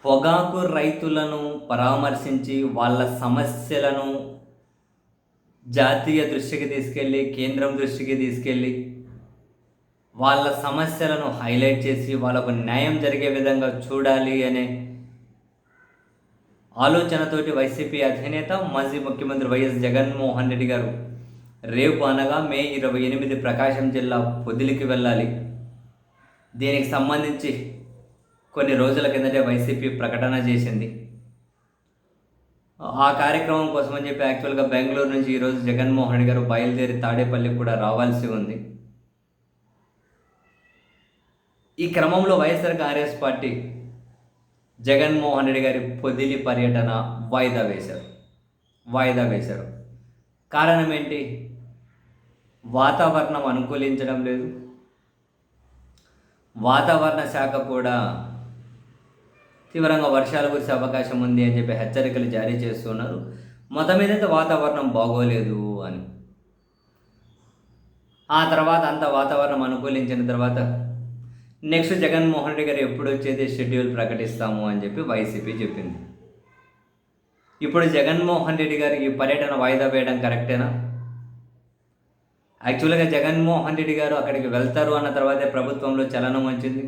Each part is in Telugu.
పొగాకు రైతులను పరామర్శించి వాళ్ళ సమస్యలను జాతీయ దృష్టికి తీసుకెళ్ళి, కేంద్రం దృష్టికి తీసుకెళ్ళి, వాళ్ళ సమస్యలను హైలైట్ చేసి వాళ్ళకు న్యాయం జరిగే విధంగా చూడాలి అనే ఆలోచనతోటి వైసీపీ అధినేత మాజీ ముఖ్యమంత్రి వైఎస్ జగన్మోహన్ రెడ్డి గారు రేపు అనగా మే 28 ప్రకాశం జిల్లా పొదిలికి వెళ్ళాలి. దీనికి సంబంధించి కొన్ని రోజుల కిందటే వైసీపీ ప్రకటన చేసింది. ఆ కార్యక్రమం కోసం అని చెప్పి యాక్చువల్గా బెంగళూరు నుంచి ఈరోజు జగన్మోహన్ రెడ్డి గారు బయలుదేరి తాడేపల్లికి కూడా రావాల్సి ఉంది. ఈ క్రమంలో వైఎస్ఆర్ కాంగ్రెస్ పార్టీ జగన్మోహన్ రెడ్డి గారి పొదిలి పర్యటన వాయిదా వేశారు. కారణం ఏంటి? వాతావరణం అనుకూలించడం లేదు. వాతావరణ శాఖ కూడా తీవ్రంగా వర్షాలు కురిసే అవకాశం ఉంది అని చెప్పి హెచ్చరికలు జారీ చేస్తున్నారు. మొత్తం మీదైతే వాతావరణం బాగోలేదు అని. ఆ తర్వాత అంత వాతావరణం అనుకూలించిన తర్వాత నెక్స్ట్ జగన్మోహన్ రెడ్డి గారు ఎప్పుడు వచ్చేది షెడ్యూల్ ప్రకటిస్తాము అని చెప్పి వైసీపీ చెప్పింది. ఇప్పుడు జగన్మోహన్ రెడ్డి గారు ఈ పర్యటన వాయిదా వేయడం కరెక్టేనా? యాక్చువల్గా జగన్మోహన్ రెడ్డి గారు అక్కడికి వెళ్తారు అన్న తర్వాతే ప్రభుత్వంలో చలనం వచ్చింది.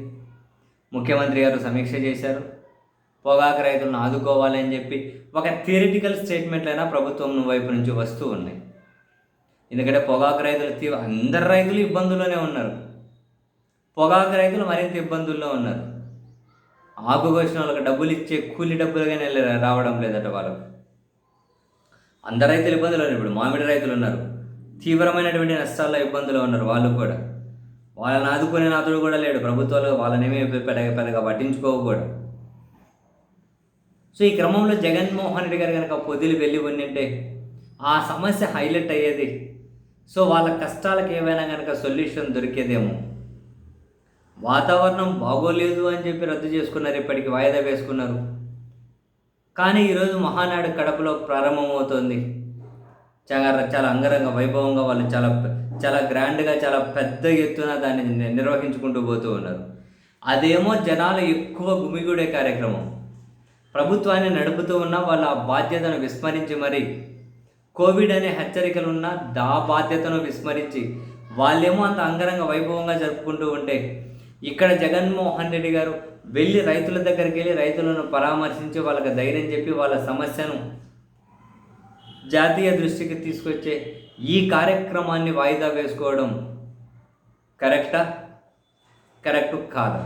ముఖ్యమంత్రి గారు సమీక్ష చేశారు. పొగాకు రైతులను ఆదుకోవాలని చెప్పి ఒక థియరిటికల్ స్టేట్మెంట్లైనా ప్రభుత్వం వైపు నుంచి వస్తూ ఉన్నాయి. ఎందుకంటే పొగాకు రైతులు అందరు రైతులు ఇబ్బందుల్లోనే ఉన్నారు. పొగాకు రైతులు మరింత ఇబ్బందుల్లో ఉన్నారు. ఆకు కోసిన వాళ్ళకి డబ్బులు ఇచ్చే కూలి డబ్బులుగానే రావడం లేదట వాళ్ళకు. అందరు రైతులు ఇబ్బందులు ఉన్నారు. ఇప్పుడు మామిడి రైతులు ఉన్నారు, తీవ్రమైనటువంటి నష్టాల్లో ఇబ్బందులు ఉన్నారు. వాళ్ళు కూడా వాళ్ళని ఆదుకునే నాతుడు కూడా లేడు. ప్రభుత్వాలు వాళ్ళనేమీ పెద్దగా పట్టించుకోకూడదు. సో ఈ క్రమంలో జగన్మోహన్ రెడ్డి గారు కనుక పొదిలి వెళ్ళి ఉండింటే ఆ సమస్య హైలైట్ అయ్యేది. సో వాళ్ళ కష్టాలకు ఏమైనా కనుక సొల్యూషన్ దొరికేదేమో. వాతావరణం బాగోలేదు అని చెప్పి రద్దు చేసుకున్నారు, ఇప్పటికి వాయిదా వేసుకున్నారు. కానీ ఈరోజు మహానాడు కడపలో ప్రారంభమవుతోంది. చాలా అంగరంగ వైభవంగా వాళ్ళు చాలా గ్రాండ్గా చాలా పెద్ద ఎత్తున దాన్ని నిర్వహించుకుంటూ పోతూ ఉన్నారు. అదేమో జనాలు ఎక్కువ గుమిగూడే కార్యక్రమం. ప్రభుత్వాన్ని నడుపుతూ ఉన్న వాళ్ళ ఆ బాధ్యతను విస్మరించి మరి కోవిడ్ అనే హెచ్చరికలు ఉన్న ఆ బాధ్యతను విస్మరించి వాళ్ళేమో అంత అంగరంగ వైభవంగా జరుపుకుంటూ ఉంటే ఇక్కడ జగన్మోహన్ రెడ్డి గారు వెళ్ళి రైతుల దగ్గరికి వెళ్ళి రైతులను పరామర్శించి వాళ్ళకి ధైర్యం చెప్పి వాళ్ళ సమస్యను జాతీయ దృష్టికి తీసుకొచ్చే ఈ కార్యక్రమాన్ని వాయిదా వేసుకోవడం కరెక్టు కాదా?